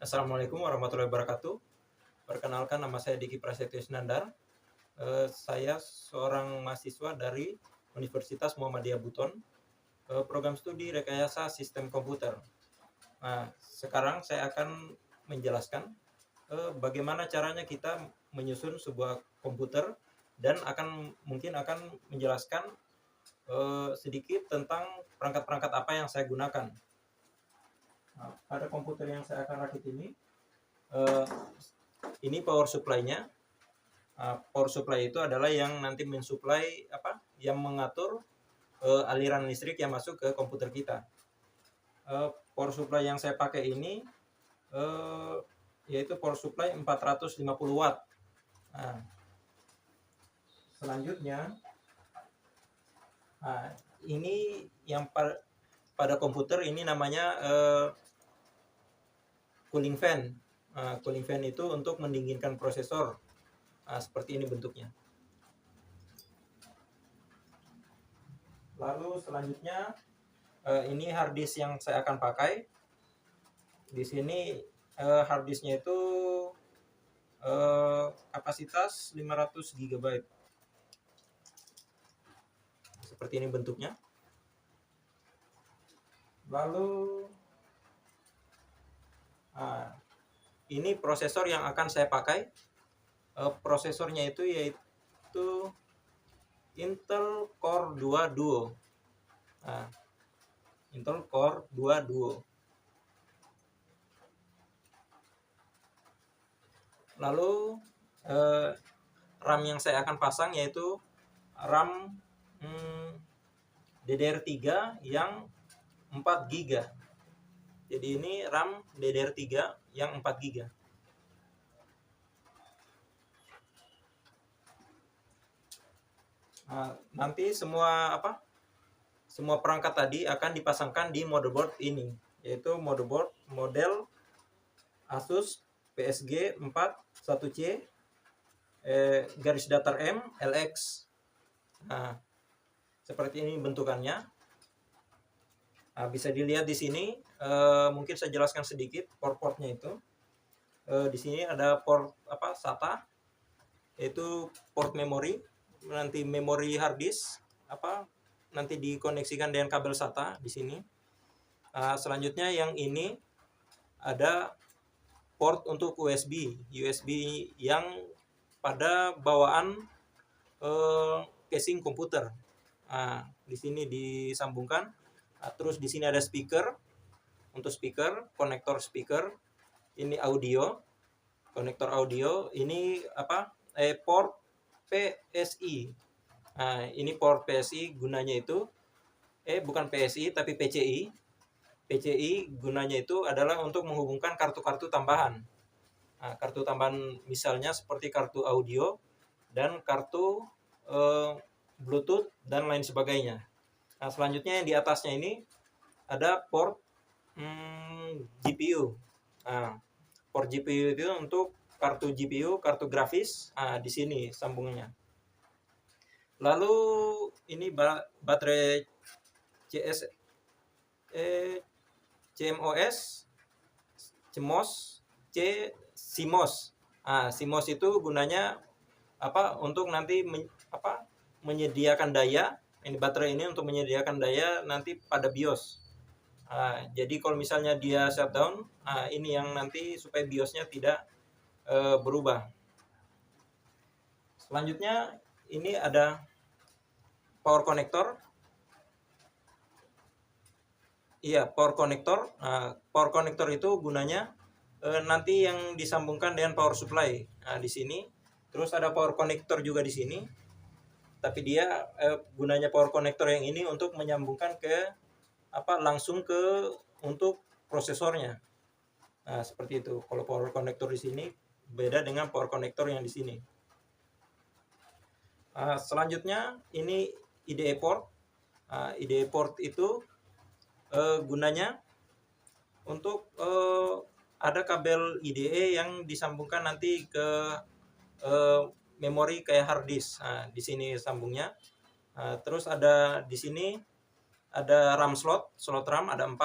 Assalamualaikum warahmatullahi wabarakatuh. Perkenalkan, nama saya Diki Prasetyo Isnandar. Saya seorang mahasiswa dari Universitas Muhammadiyah Buton, program studi Rekayasa Sistem Komputer. Nah, sekarang saya akan menjelaskan bagaimana caranya kita menyusun sebuah komputer dan mungkin akan menjelaskan sedikit tentang perangkat-perangkat apa yang saya gunakan. Nah, pada komputer yang saya akan rakit ini power supply-nya. Power supply itu adalah yang nanti mensuplai yang mengatur aliran listrik yang masuk ke komputer kita. Power supply yang saya pakai ini yaitu power supply 450 watt. Nah, selanjutnya ini yang pada komputer ini namanya cooling fan. Cooling fan itu untuk mendinginkan prosesor. Seperti ini bentuknya. Lalu selanjutnya ini hard disk yang saya akan pakai. Di sini hard disknya itu kapasitas 500 GB. Seperti ini bentuknya. Lalu ini prosesor yang akan saya pakai. Prosesornya itu yaitu Intel Core 2 Duo. Intel Core 2 Duo. Lalu RAM yang saya akan pasang yaitu RAM DDR3 yang 4 GB. Jadi ini RAM DDR3 yang 4 GB. Nanti semua perangkat tadi akan dipasangkan di motherboard ini, yaitu motherboard model Asus PSG 41C garis datar M LX. Seperti ini bentukannya. Bisa dilihat di sini. Mungkin saya jelaskan sedikit port-portnya itu. Di sini ada port SATA, yaitu port memori. Nanti memori hard disk nanti dikoneksikan dengan kabel SATA di sini. Selanjutnya yang ini ada port untuk USB yang pada bawaan casing komputer. Di sini disambungkan. Terus di sini ada speaker untuk speaker, konektor speaker. Ini audio, konektor audio. Ini port PSI. Ini port PSI gunanya itu bukan PSI tapi PCI. PCI gunanya itu adalah untuk menghubungkan kartu-kartu tambahan. Kartu tambahan misalnya seperti kartu audio dan kartu Bluetooth dan lain sebagainya. Selanjutnya yang di atasnya ini ada port GPU. Port GPU itu untuk kartu GPU, kartu grafis. Di sini sambungannya. Lalu ini baterai CMOS, CMOS. CMOS itu gunanya untuk nanti menyediakan daya. Ini baterai ini untuk menyediakan daya nanti pada BIOS. Jadi kalau misalnya dia shutdown, ini yang nanti supaya BIOSnya tidak berubah. Selanjutnya ini ada power connector. Iya, power connector. Power connector itu gunanya nanti yang disambungkan dengan power supply. Di sini. Terus ada power connector juga di sini. Tapi dia gunanya power connector yang ini untuk menyambungkan ke langsung ke untuk prosesornya. Seperti itu. Kalau power connector di sini beda dengan power connector yang di sini. Selanjutnya ini IDE port. IDE port itu gunanya untuk ada kabel IDE yang disambungkan nanti ke memori kayak hard disk. Di sini sambungnya. Terus ada di sini ada RAM slot RAM ada 4.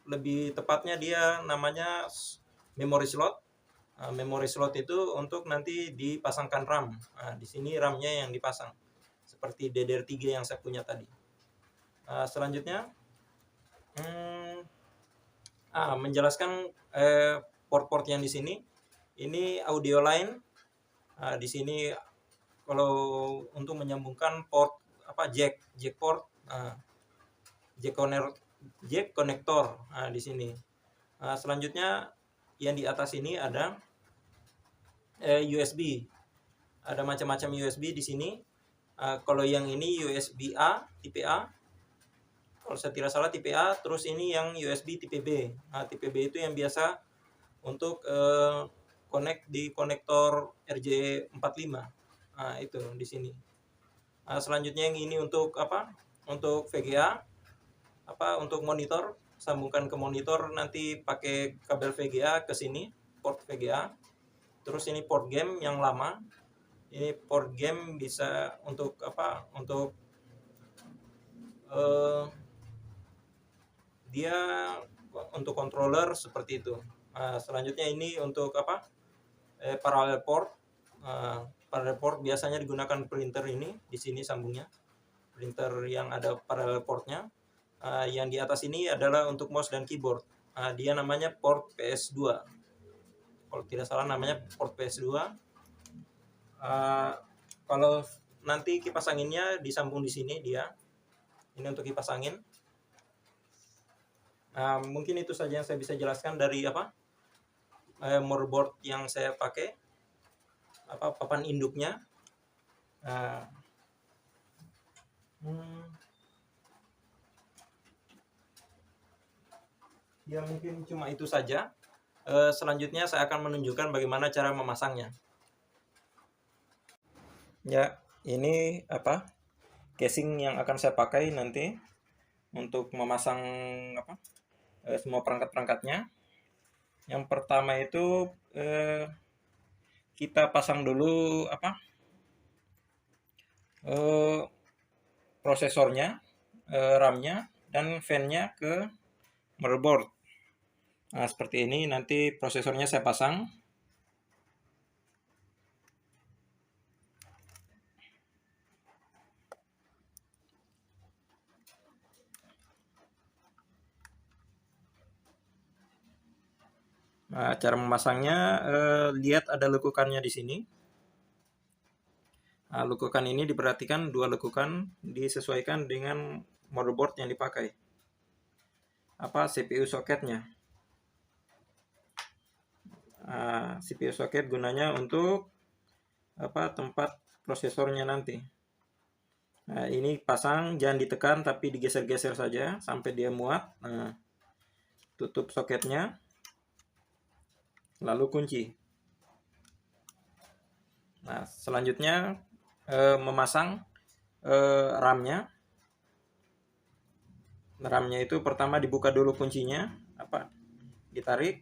lebih tepatnya dia namanya memory slot. Memory slot itu untuk nanti dipasangkan RAM. Di sini RAM-nya yang dipasang seperti DDR3 yang saya punya tadi. Selanjutnya menjelaskan port-port yang di sini. Ini audio line. Di sini kalau untuk menyambungkan port jack port, jack konektor. Di sini. Selanjutnya yang di atas ini ada USB. Ada macam-macam USB di sini. Kalau yang ini USB A, tipe A. Kalau saya tidak salah tipe A. Terus ini yang USB tipe B. Tipe B itu yang biasa untuk connect di konektor RJ45. Itu di sini. Selanjutnya yang ini untuk Untuk VGA. Untuk monitor, sambungkan ke monitor nanti pakai kabel VGA ke sini, port VGA. Terus ini port game yang lama. Ini port game bisa untuk Untuk dia untuk controller seperti itu. Selanjutnya ini untuk parallel port. Parallel port biasanya digunakan printer ini, di sini sambungnya. Printer yang ada parallel portnya. Yang di atas ini adalah untuk mouse dan keyboard. Dia namanya port PS2. Kalau tidak salah namanya port PS2. Kalau nanti kipas anginnya disambung di sini dia. Ini untuk kipas angin. Mungkin itu saja yang saya bisa jelaskan dari motherboard yang saya pakai. Papan induknya. Ya mungkin cuma itu saja. Selanjutnya saya akan menunjukkan bagaimana cara memasangnya. Ya, ini casing yang akan saya pakai nanti untuk memasang semua perangkat-perangkatnya. Yang pertama itu kita pasang dulu prosesornya, RAM-nya, dan fan-nya ke motherboard. Seperti ini. Nanti prosesornya saya pasang. Cara memasangnya, lihat ada lekukannya di sini. Lekukan ini diperhatikan, 2 lekukan disesuaikan dengan motherboard yang dipakai. CPU soketnya. CPU soket gunanya untuk tempat prosesornya nanti. Ini pasang, jangan ditekan tapi digeser-geser saja sampai dia muat. Tutup soketnya, lalu kunci. Selanjutnya memasang RAM-nya. RAM-nya itu pertama dibuka dulu kuncinya, ditarik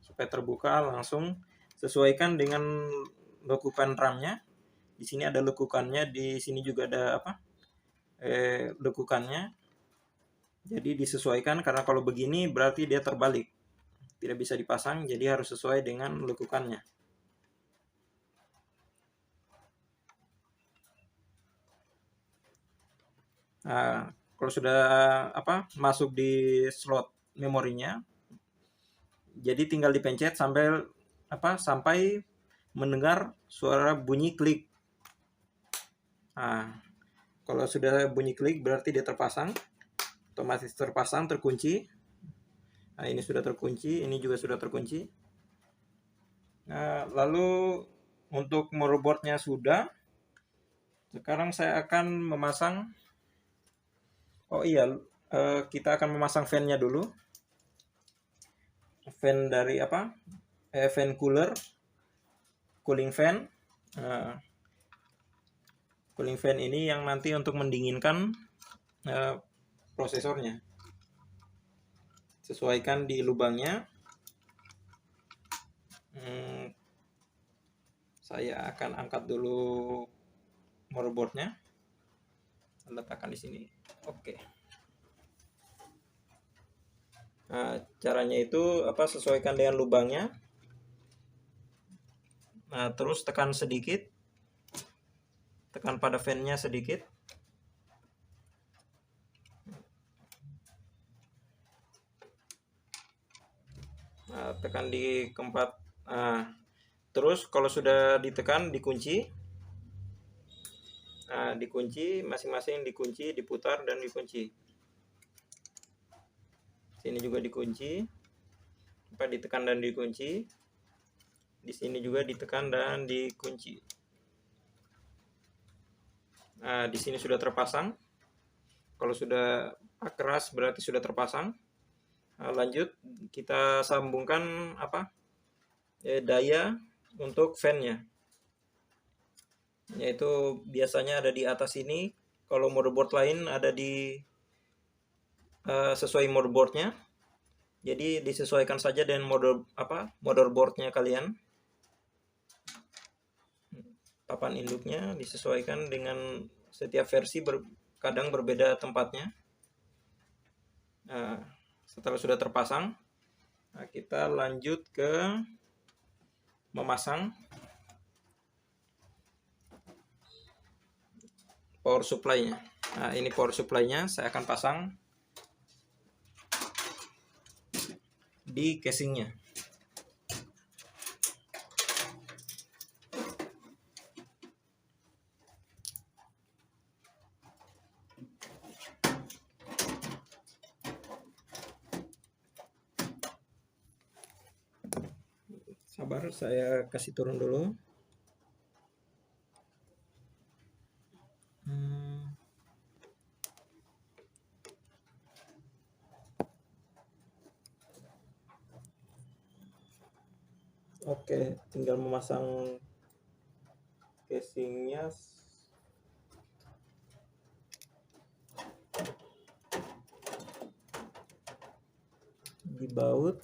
supaya terbuka langsung. Sesuaikan dengan lekukan RAM-nya. Di sini ada lekukannya, di sini juga ada lekukannya. Jadi disesuaikan, karena kalau begini berarti dia terbalik, tidak bisa dipasang, jadi harus sesuai dengan lekukannya. Kalau sudah masuk di slot memorinya, jadi tinggal dipencet sampai mendengar suara bunyi klik. Kalau sudah bunyi klik berarti dia terpasang, otomatis terpasang, terkunci. Ini sudah terkunci, ini juga sudah terkunci. Lalu untuk motherboardnya sudah. Sekarang saya akan memasang. Kita akan memasang fan-nya dulu. Fan dari fan cooling fan. Cooling fan ini yang nanti untuk mendinginkan prosesornya. Sesuaikan di lubangnya. Saya akan angkat dulu motherboardnya, letakkan di sini. Oke. Nah, caranya itu sesuaikan dengan lubangnya. Nah, terus tekan sedikit, tekan pada fan-nya sedikit. Nah, tekan di keempat. Nah, terus kalau sudah ditekan, dikunci. Nah, dikunci, masing-masing dikunci, diputar dan dikunci. Sini juga dikunci. Ditekan dan dikunci. Di sini juga ditekan dan dikunci. Nah, di sini sudah terpasang. Kalau sudah keras berarti sudah terpasang. Nah, lanjut kita sambungkan daya untuk fan-nya. Yaitu biasanya ada di atas ini. Kalau motherboard lain ada di sesuai motherboardnya. Jadi disesuaikan saja dengan motherboardnya kalian. Papan induknya disesuaikan dengan setiap versi kadang berbeda tempatnya. Nah, setelah sudah terpasang, kita lanjut ke memasang power supply-nya. Nah, ini power supply-nya saya akan pasang di casingnya. Sabar, saya kasih turun dulu. Oke, tinggal memasang casingnya. Dibaut.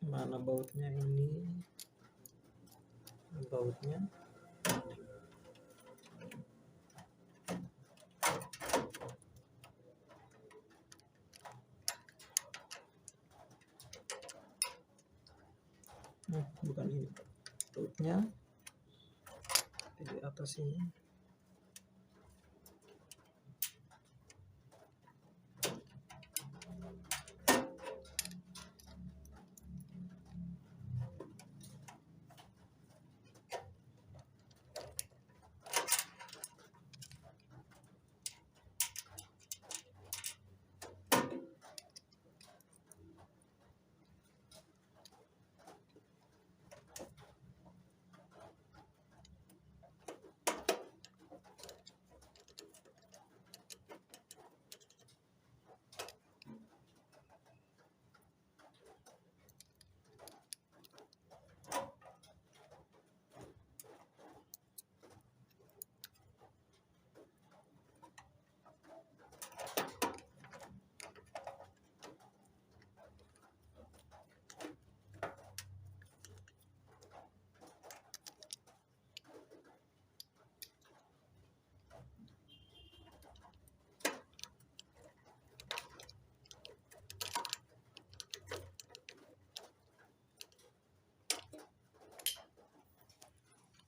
Mana bautnya ini? Bautnya. Bukan ini. Bautnya di atas ini.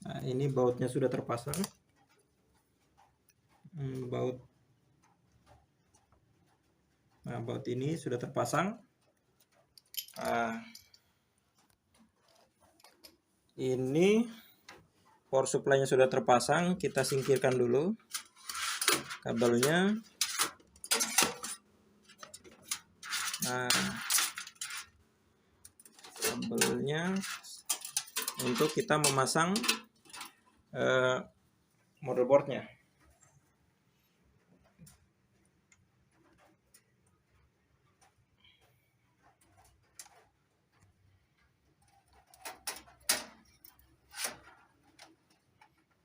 Nah, ini bautnya sudah terpasang. Baut ini sudah terpasang. Ini power supply-nya sudah terpasang. Kita singkirkan dulu kabelnya. Kabelnya untuk kita memasang motherboardnya.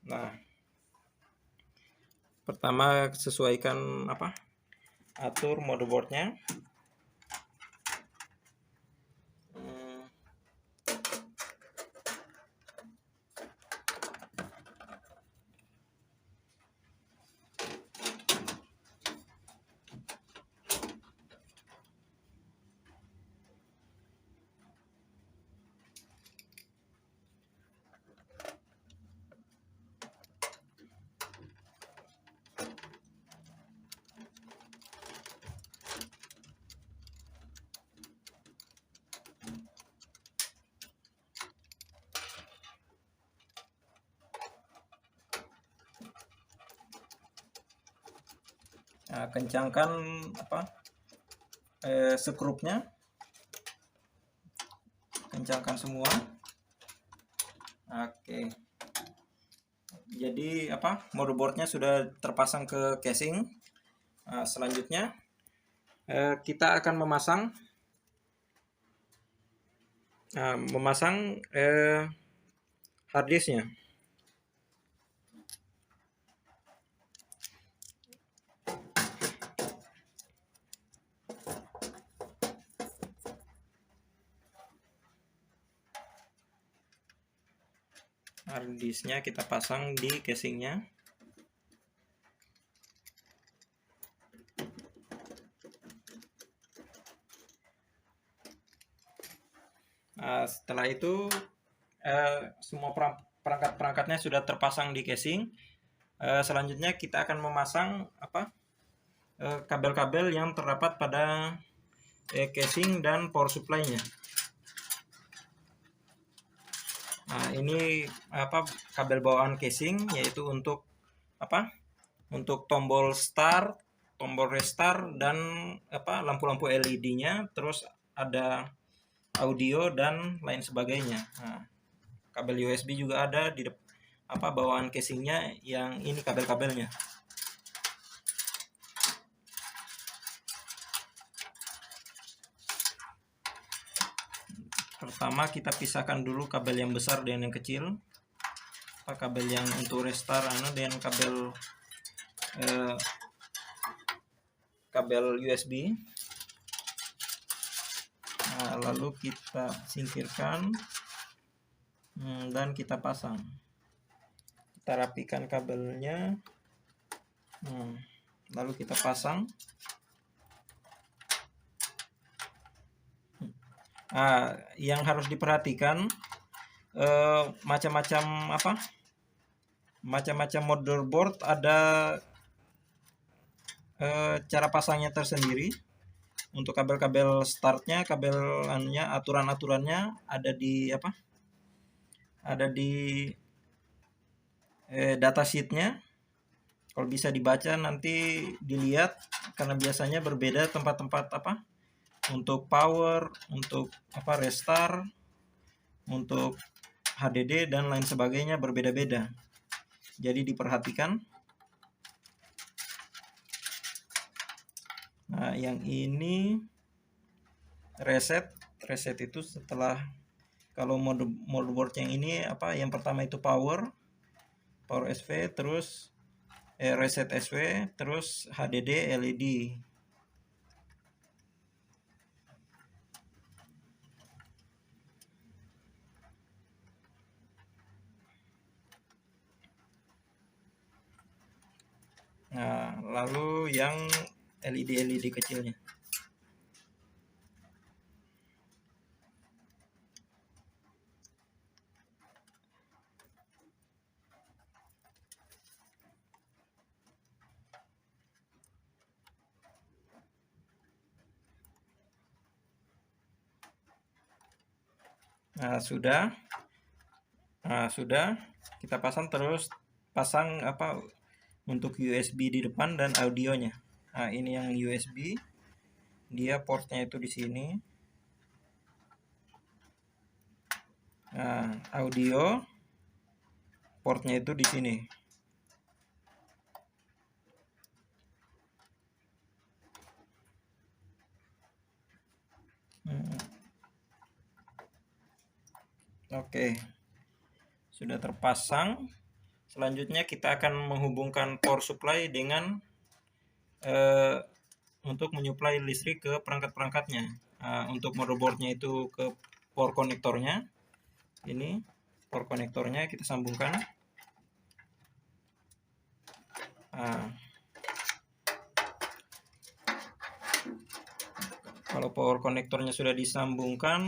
Nah, pertama sesuaikan atur motherboardnya. Kencangkan sekrupnya, kencangkan semua. Oke, jadi motherboardnya sudah terpasang ke casing. Selanjutnya kita akan memasang harddisknya. Harddisknya kita pasang di casingnya. Setelah itu semua perangkat-perangkatnya sudah terpasang di casing. Selanjutnya kita akan memasang kabel-kabel yang terdapat pada casing dan power supply-nya. Ini kabel bawaan casing, yaitu untuk untuk tombol start, tombol restart, dan lampu-lampu LED-nya. Terus ada audio dan lain sebagainya. Kabel USB juga ada di bawaan casingnya, yang ini kabel-kabelnya. Pertama kita pisahkan dulu kabel yang besar dan yang kecil. Kabel yang untuk restart dan kabel USB. Lalu kita singkirkan dan kita pasang. Kita rapikan kabelnya, lalu kita pasang. Yang harus diperhatikan, macam-macam motherboard ada cara pasangnya tersendiri. Untuk kabel-kabel startnya, aturan-aturannya ada di datasheetnya. Kalau bisa dibaca nanti dilihat, karena biasanya berbeda tempat-tempat untuk power, untuk restart, untuk HDD dan lain sebagainya berbeda-beda. Jadi diperhatikan. Yang ini reset itu setelah, kalau motherboard yang ini yang pertama itu power SV, terus reset SV, terus HDD, LED. Lalu yang LED kecilnya. Sudah kita pasang. Terus pasang untuk USB di depan dan audionya. Ini yang USB, dia portnya itu di sini. Audio portnya itu di sini. Oke, sudah terpasang. Selanjutnya kita akan menghubungkan power supply dengan untuk menyuplai listrik ke perangkat-perangkatnya. Untuk motherboardnya itu ke power konektornya. Ini power konektornya kita sambungkan. Kalau power konektornya sudah disambungkan,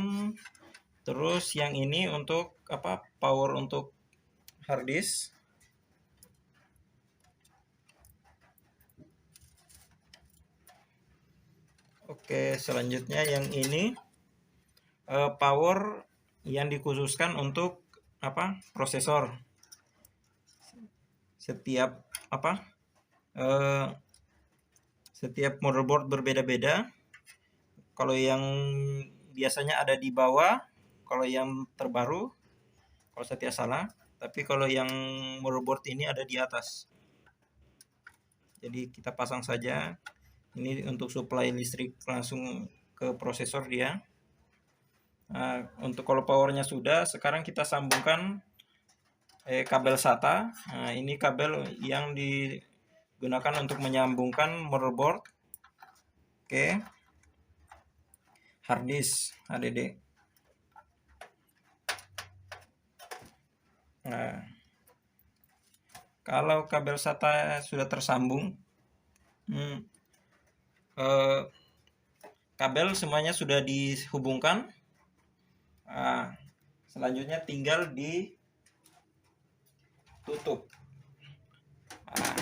terus yang ini untuk power untuk harddisk. Oke, selanjutnya yang ini power yang dikhususkan untuk prosesor. Setiap Setiap motherboard berbeda-beda. Kalau yang biasanya ada di bawah, kalau yang terbaru, kalau saya tidak salah, tapi kalau yang motherboard ini ada di atas. Jadi kita pasang saja. Ini untuk supply listrik langsung ke prosesor dia. Nah, untuk kalau powernya sudah, sekarang kita sambungkan kabel SATA. Nah, ini kabel yang digunakan untuk menyambungkan motherboard ke harddisk HDD. Nah, kalau kabel SATA sudah tersambung, kabel semuanya sudah dihubungkan. Nah, selanjutnya tinggal ditutup. Nah,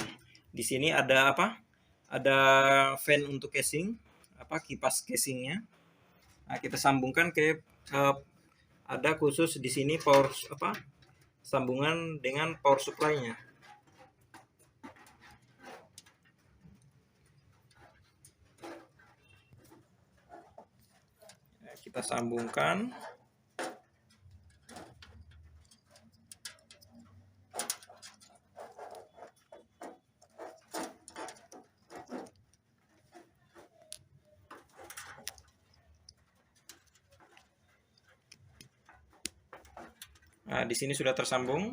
di sini ada apa? Ada fan untuk casing, kipas casingnya. Nah, kita sambungkan ke ada khusus di sini power sambungan dengan power supply-nya. Kita sambungkan. Nah, di sini sudah tersambung.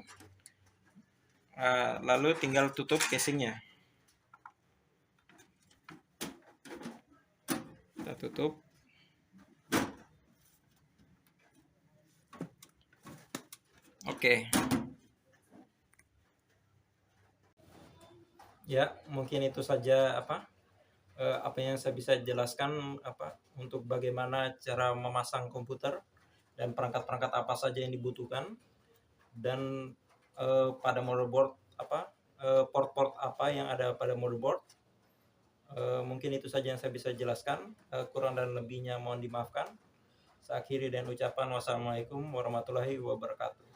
Lalu tinggal tutup casingnya. Kita tutup. Oke. Ya, mungkin itu saja apa yang saya bisa jelaskan untuk bagaimana cara memasang komputer dan perangkat-perangkat apa saja yang dibutuhkan, dan pada motherboard port-port apa yang ada pada motherboard. Mungkin itu saja yang saya bisa jelaskan. Kurang dan lebihnya mohon dimaafkan. Saya akhiri dengan ucapan wassalamualaikum warahmatullahi wabarakatuh.